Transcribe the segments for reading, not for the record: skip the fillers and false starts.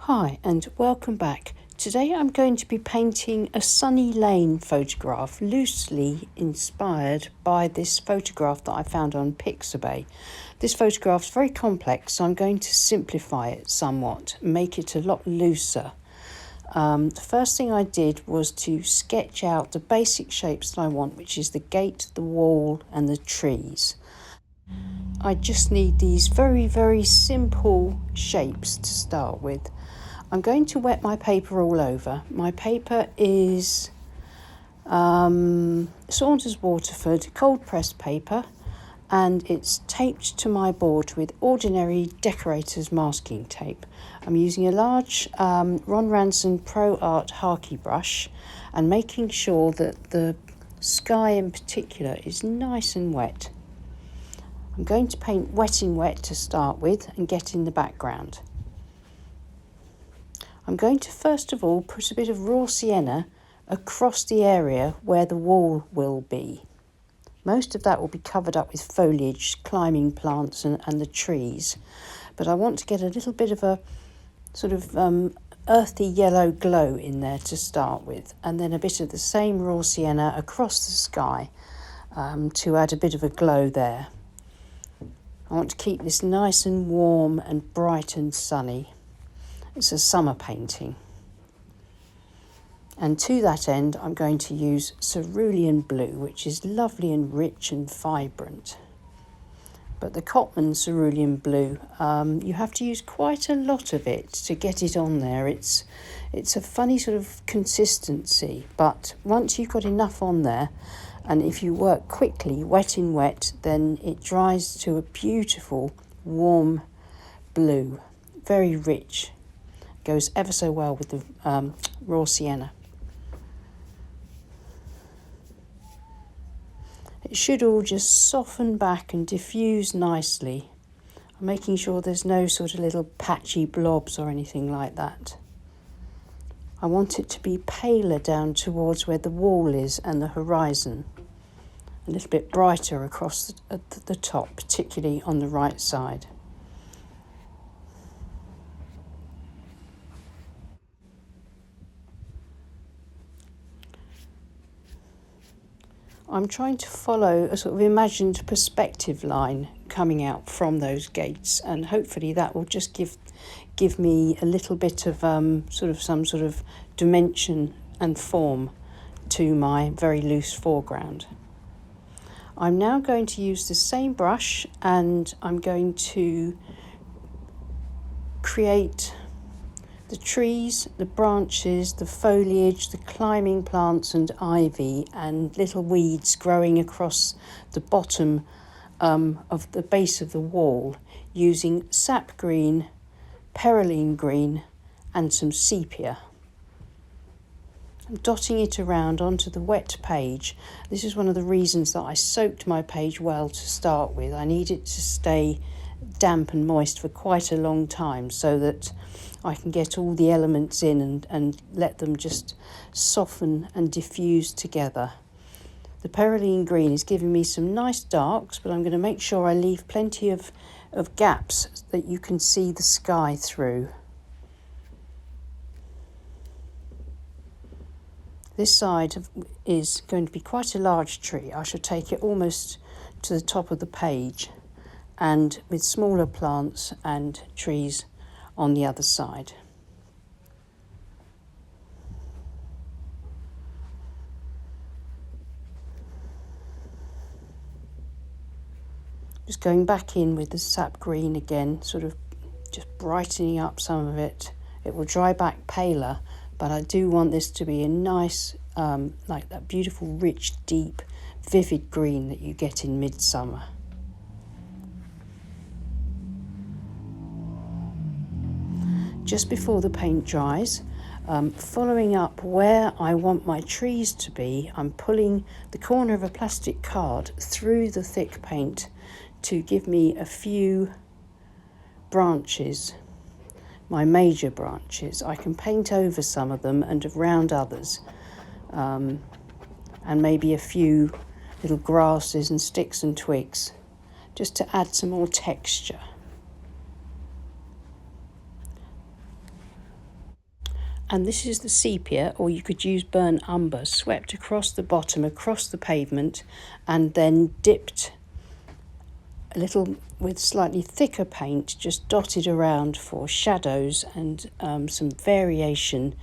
Hi and welcome back. Today I'm going to be painting a sunny lane photograph loosely inspired by this photograph that I found on Pixabay. This photograph's very complex, so I'm going to simplify it somewhat, make it a lot looser. The first thing I did was to sketch out the basic shapes that I want, which is the gate, the wall and the trees. I just need these very simple shapes to start with. I'm going to wet my paper all over. My paper is Saunders Waterford cold pressed paper, and it's taped to my board with ordinary decorator's masking tape. I'm using a large Ron Ranson Pro Art Harkey brush and making sure that the sky in particular is nice and wet. I'm going to paint wet in wet to start with and get in the background. I'm going to first of all put a bit of raw sienna across the area where the wall will be. Most of that will be covered up with foliage, climbing plants and the trees, but I want to get a little bit of a sort of earthy yellow glow in there to start with, and then a bit of the same raw sienna across the sky to add a bit of a glow there. I want to keep this nice and warm and bright and sunny. It's a summer painting. And to that end, I'm going to use cerulean blue, which is lovely and rich and vibrant. But the Cotman cerulean blue, you have to use quite a lot of it to get it on there. It's a funny sort of consistency, but once you've got enough on there, and if you work quickly, wet in wet, then it dries to a beautiful, warm blue, very rich. Goes ever so well with the raw sienna. It should all just soften back and diffuse nicely. I'm making sure there's no sort of little patchy blobs or anything like that. I want it to be paler down towards where the wall is and the horizon. A little bit brighter across the top, particularly on the right side. I'm trying to follow a sort of imagined perspective line coming out from those gates, and hopefully that will just give me a little bit of some sort of dimension and form to my very loose foreground. I'm now going to use the same brush, and I'm going to create the trees, the branches, the foliage, the climbing plants and ivy and little weeds growing across the bottom of the base of the wall using sap green, perylene green and some sepia. I'm dotting it around onto the wet page. This is one of the reasons that I soaked my page well to start with. I need it to stay damp and moist for quite a long time so that I can get all the elements in and let them just soften and diffuse together. The perylene green is giving me some nice darks, but I'm going to make sure I leave plenty of gaps that you can see the sky through. This side is going to be quite a large tree. I shall take it almost to the top of the page, and with smaller plants and trees on the other side. Just going back in with the sap green again, sort of just brightening up some of it. It will dry back paler, but I do want this to be a nice, like that beautiful, rich, deep, vivid green that you get in midsummer. Just before the paint dries, following up where I want my trees to be, I'm pulling the corner of a plastic card through the thick paint to give me a few branches, my major branches. I can paint over some of them and around others, and maybe a few little grasses and sticks and twigs, just to add some more texture. And this is the sepia, or you could use burnt umber, swept across the bottom, across the pavement, and then dipped a little with slightly thicker paint, just dotted around for shadows and some variation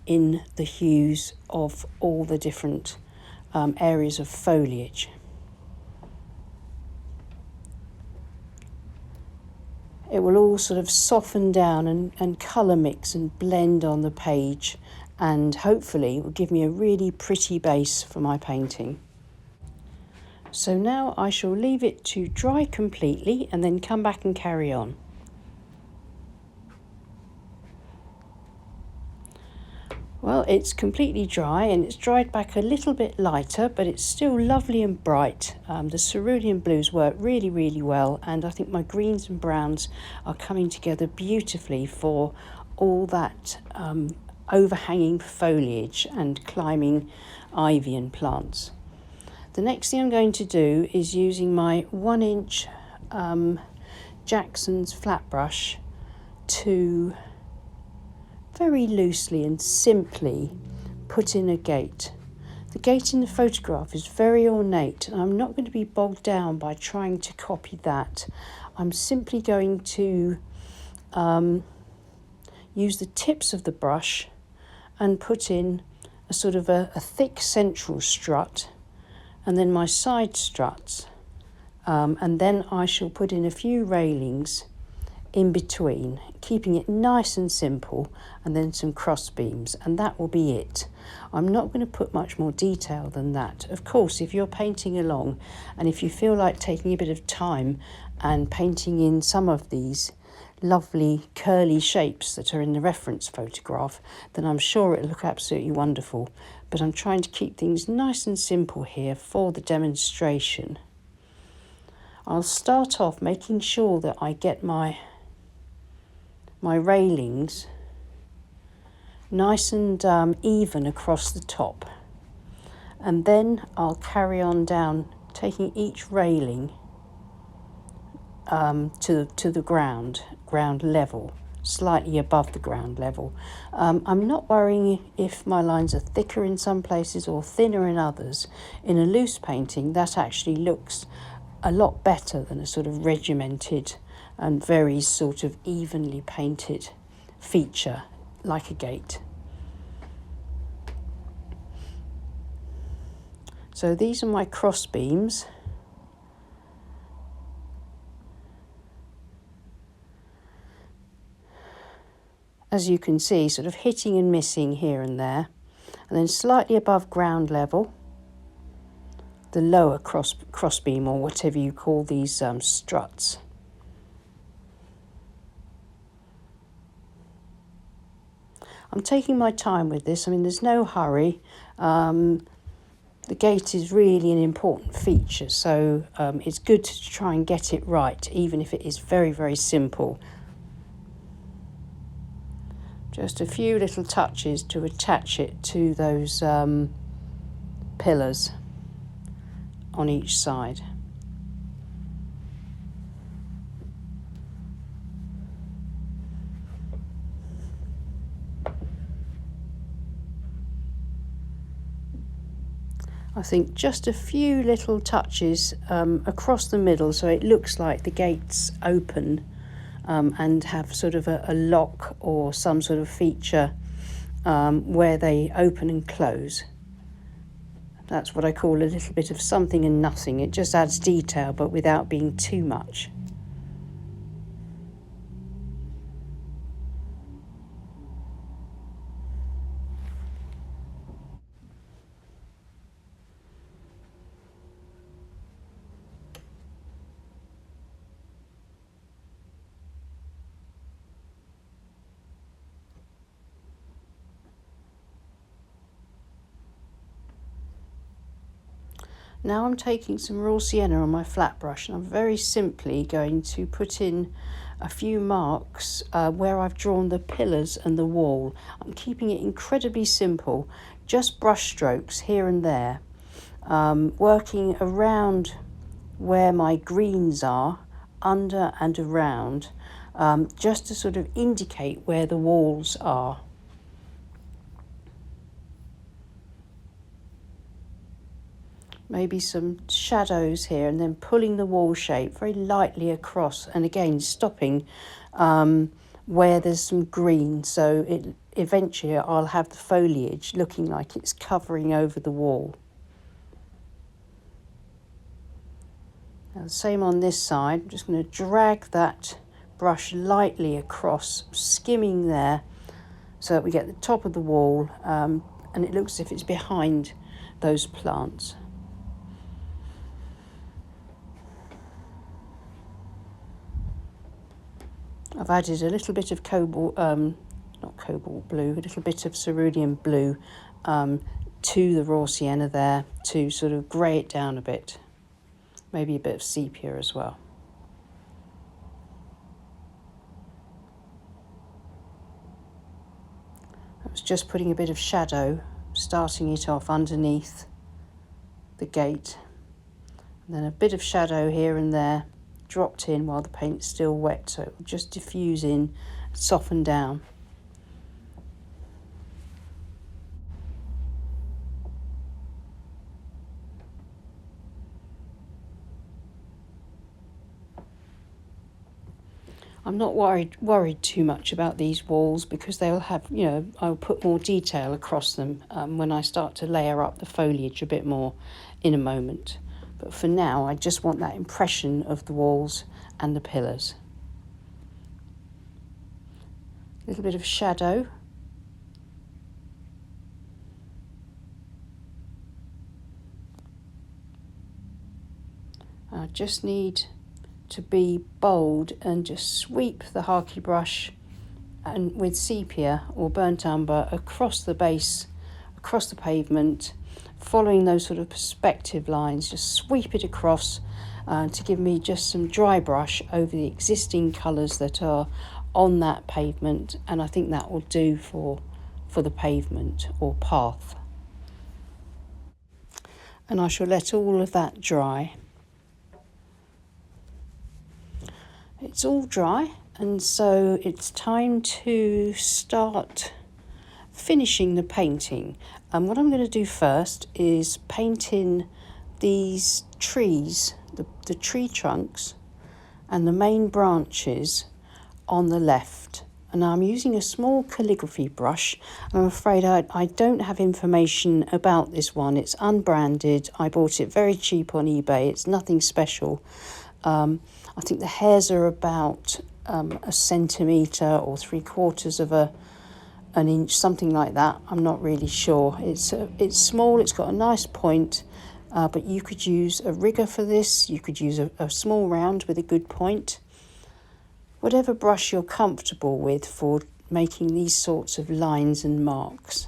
in the hues of all the different areas of foliage. It will all sort of soften down and colour mix and blend on the page, and hopefully it will give me a really pretty base for my painting. So now I shall leave it to dry completely and then come back and carry on. Well, it's completely dry and it's dried back a little bit lighter, but it's still lovely and bright. The cerulean blues work really, really well, and I think my greens and browns are coming together beautifully for all that overhanging foliage and climbing ivy and plants. The next thing I'm going to do is using my 1-inch Jackson's flat brush to very loosely and simply put in a gate. The gate in the photograph is very ornate, and I'm not going to be bogged down by trying to copy that. I'm simply going to use the tips of the brush and put in a sort of a thick central strut, and then my side struts, and then I shall put in a few railings in between, keeping it nice and simple, and then some cross beams, and that will be it. I'm not going to put much more detail than that. Of course, if you're painting along and if you feel like taking a bit of time and painting in some of these lovely curly shapes that are in the reference photograph, then I'm sure it'll look absolutely wonderful. But I'm trying to keep things nice and simple here for the demonstration. I'll start off making sure that I get my railings nice and even across the top, and then I'll carry on down, taking each railing to the ground level, slightly above the ground level. I'm not worrying if my lines are thicker in some places or thinner in others. In a loose painting, that actually looks a lot better than a sort of regimented and very sort of evenly painted feature like a gate. So these are my cross beams. As you can see, sort of hitting and missing here and there, and then slightly above ground level, the lower cross beam, or whatever you call these struts. I'm taking my time with this. I mean, there's no hurry. The gate is really an important feature, so it's good to try and get it right, even if it is very, very simple. Just a few little touches to attach it to those pillars on each side. I think just a few little touches across the middle, so it looks like the gates open and have sort of a lock or some sort of feature where they open and close. That's what I call a little bit of something and nothing. It just adds detail, but without being too much. Now I'm taking some raw sienna on my flat brush, and I'm very simply going to put in a few marks where I've drawn the pillars and the wall. I'm keeping it incredibly simple, just brush strokes here and there, working around where my greens are, under and around, just to sort of indicate where the walls are. maybe some shadows here, and then pulling the wall shape very lightly across, and again stopping where there's some green, so it eventually I'll have the foliage looking like it's covering over the wall. Now the same on this side. I'm just going to drag that brush lightly across, skimming there, so that we get the top of the wall, and it looks as if it's behind those plants. I've added a little bit of not cobalt blue, a little bit of cerulean blue to the raw sienna there to sort of grey it down a bit. Maybe a bit of sepia as well. I was just putting a bit of shadow, starting it off underneath the gate, and then a bit of shadow here and there dropped in while the paint's still wet, so it will just diffuse in, soften down. I'm not worried too much about these walls, because they'll have, I'll put more detail across them when I start to layer up the foliage a bit more in a moment. But for now, I just want that impression of the walls and the pillars. A little bit of shadow. I just need to be bold and just sweep the Harky brush and with sepia or burnt umber across the base, across the pavement, following those sort of perspective lines. Just sweep it across to give me just some dry brush over the existing colours that are on that pavement, and I think that will do for the pavement or path. And I shall let all of that dry. It's all dry, and so it's time to start finishing the painting. And what I'm going to do first is paint in these trees, the tree trunks and the main branches on the left. And I'm using a small calligraphy brush. I'm afraid I don't have information about this one. It's unbranded. I bought it very cheap on eBay. It's nothing special. I think the hairs are about a centimetre or 3/4 of an inch, something like that. I'm not really sure. It's small, it's got a nice point, but you could use a rigger for this. You could use a small round with a good point. Whatever brush you're comfortable with for making these sorts of lines and marks.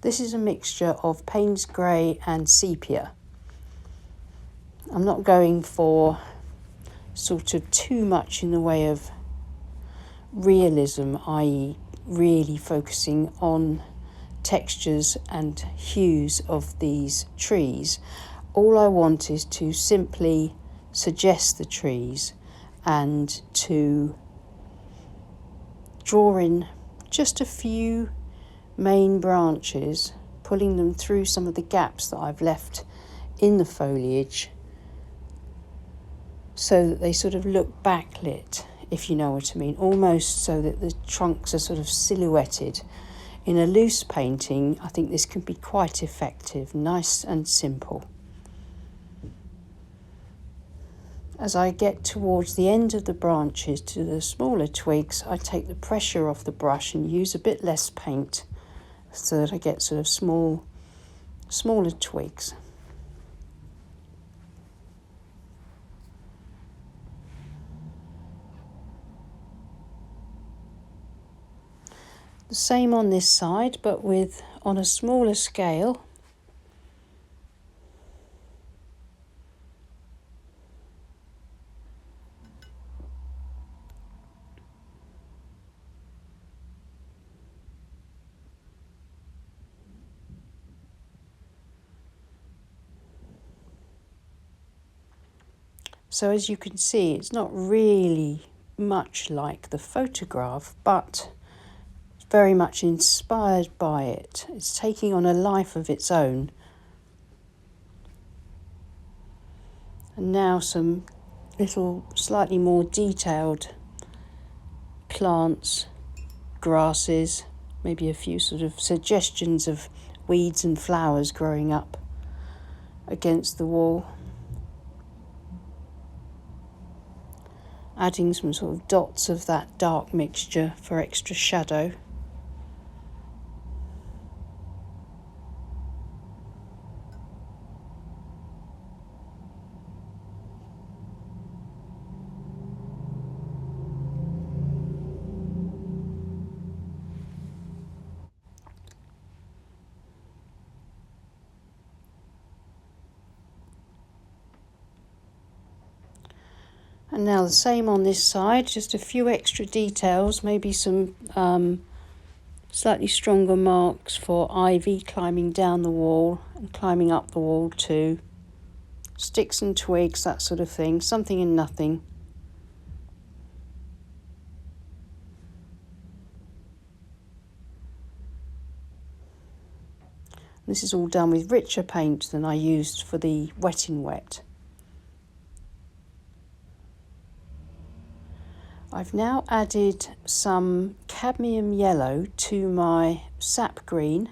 This is a mixture of Paynes grey and sepia. I'm not going for sort of too much in the way of realism, i.e. really focusing on textures and hues of these trees. All I want is to simply suggest the trees and to draw in just a few main branches, pulling them through some of the gaps that I've left in the foliage, so that they sort of look backlit, if you know what I mean, almost so that the trunks are sort of silhouetted. In a loose painting, I think this can be quite effective, nice and simple. As I get towards the end of the branches to the smaller twigs, I take the pressure off the brush and use a bit less paint so that I get sort of smaller twigs. The same on this side, but on a smaller scale. So as you can see, it's not really much like the photograph, but very much inspired by it. It's taking on a life of its own. And now some little slightly more detailed plants, grasses, maybe a few sort of suggestions of weeds and flowers growing up against the wall. Adding some sort of dots of that dark mixture for extra shadow. And now the same on this side, just a few extra details, maybe some slightly stronger marks for ivy climbing down the wall and climbing up the wall too. Sticks and twigs, that sort of thing, something and nothing. This is all done with richer paint than I used for the wet in wet. I've now added some cadmium yellow to my sap green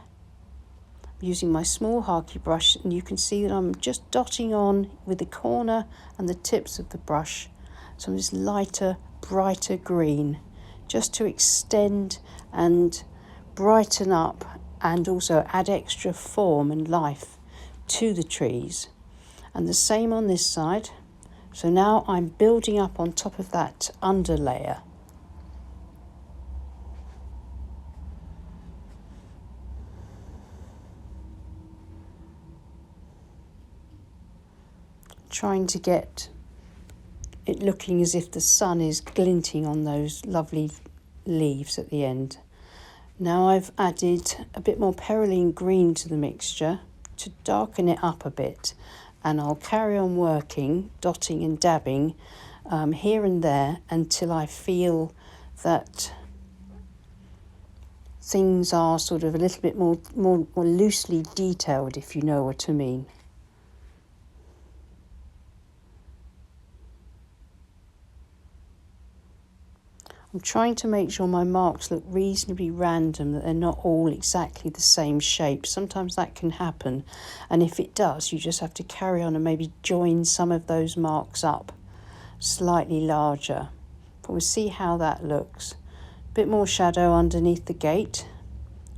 using my small harky brush, and you can see that I'm just dotting on with the corner and the tips of the brush some of this lighter, brighter green, just to extend and brighten up and also add extra form and life to the trees. And the same on this side. So now I'm building up on top of that underlayer. Trying to get it looking as if the sun is glinting on those lovely leaves at the end. Now I've added a bit more perylene green to the mixture to darken it up a bit. And I'll carry on working, dotting and dabbing here and there until I feel that things are sort of a little bit more loosely detailed, if you know what I mean. I'm trying to make sure my marks look reasonably random, that they're not all exactly the same shape. Sometimes that can happen, and if it does, you just have to carry on and maybe join some of those marks up slightly larger. But we'll see how that looks. A bit more shadow underneath the gate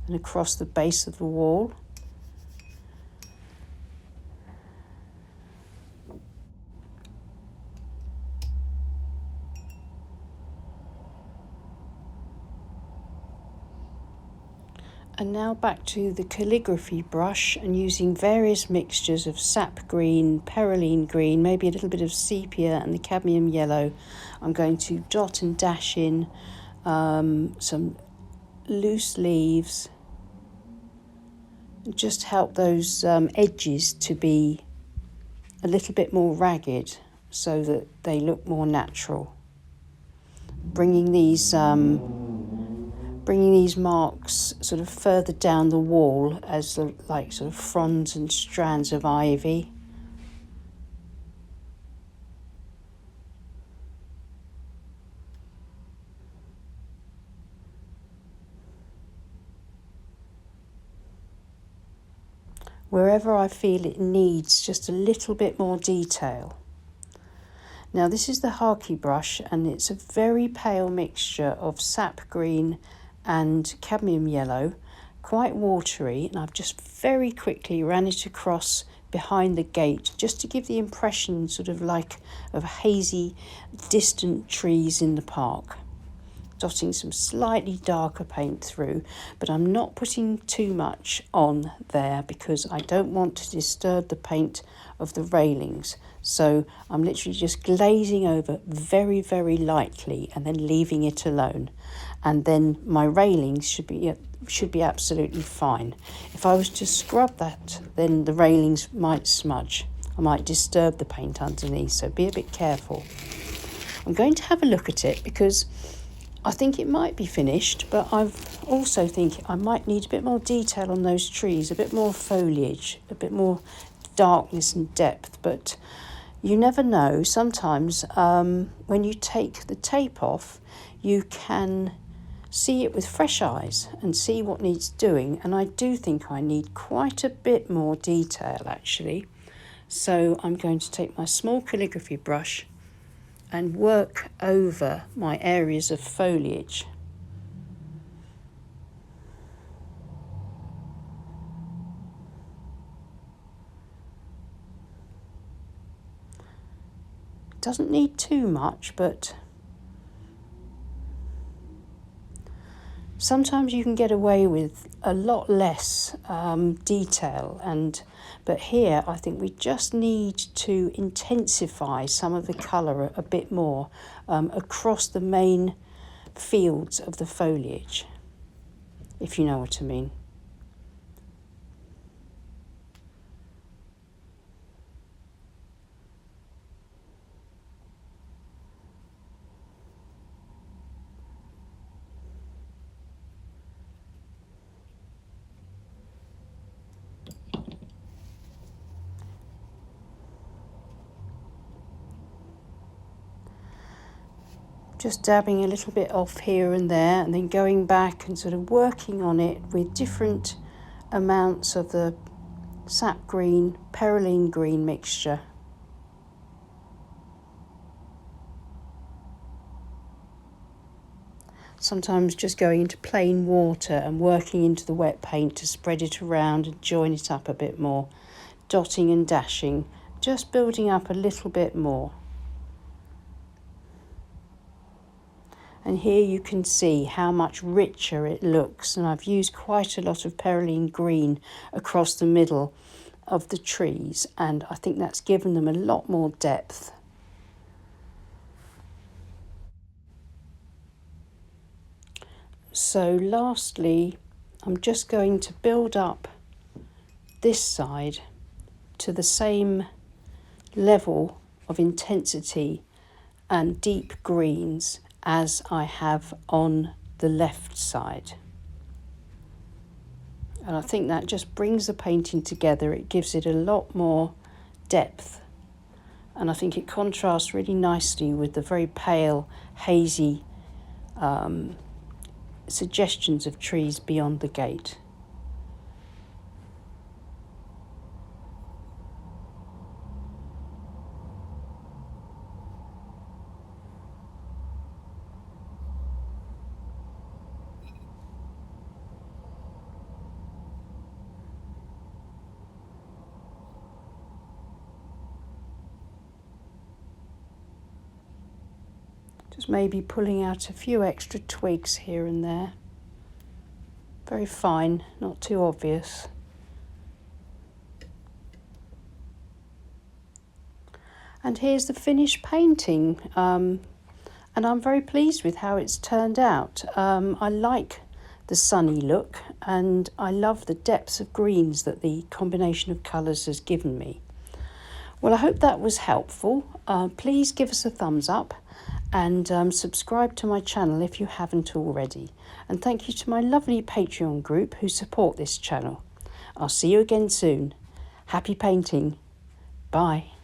and across the base of the wall. And now back to the calligraphy brush and using various mixtures of sap green, perylene green, maybe a little bit of sepia and the cadmium yellow. I'm going to dot and dash in some loose leaves. Just help those edges to be a little bit more ragged so that they look more natural. Bringing these marks sort of further down the wall as like sort of fronds and strands of ivy. Wherever I feel it needs just a little bit more detail. Now this is the harky brush, and it's a very pale mixture of sap green and cadmium yellow, quite watery, and I've just very quickly ran it across behind the gate just to give the impression sort of like of hazy distant trees in the park. Dotting some slightly darker paint through, but I'm not putting too much on there because I don't want to disturb the paint of the railings. So I'm literally just glazing over very, very lightly and then leaving it alone. And then my railings should be absolutely fine. If I was to scrub that, then the railings might smudge. I might disturb the paint underneath, so be a bit careful. I'm going to have a look at it because I think it might be finished, but I also think I might need a bit more detail on those trees, a bit more foliage, a bit more darkness and depth. But you never know. Sometimes when you take the tape off, you can see it with fresh eyes and see what needs doing. And I do think I need quite a bit more detail, actually. So I'm going to take my small calligraphy brush and work over my areas of foliage. Doesn't need too much, but sometimes you can get away with a lot less detail, but here I think we just need to intensify some of the colour a bit more across the main fields of the foliage, if you know what I mean. Just dabbing a little bit off here and there, and then going back and sort of working on it with different amounts of the sap green, perylene green mixture. Sometimes just going into plain water and working into the wet paint to spread it around and join it up a bit more, dotting and dashing, just building up a little bit more. And here you can see how much richer it looks, and I've used quite a lot of perylene green across the middle of the trees, and I think that's given them a lot more depth. So lastly, I'm just going to build up this side to the same level of intensity and deep greens as I have on the left side. And I think that just brings the painting together. It gives it a lot more depth. And I think it contrasts really nicely with the very pale, hazy suggestions of trees beyond the gate. Just maybe pulling out a few extra twigs here and there. Very fine, not too obvious. And here's the finished painting. And I'm very pleased with how it's turned out. I like the sunny look, and I love the depths of greens that the combination of colours has given me. Well, I hope that was helpful. Please give us a thumbs up and subscribe to my channel if you haven't already. And thank you to my lovely Patreon group who support this channel. I'll see you again soon. Happy painting. Bye.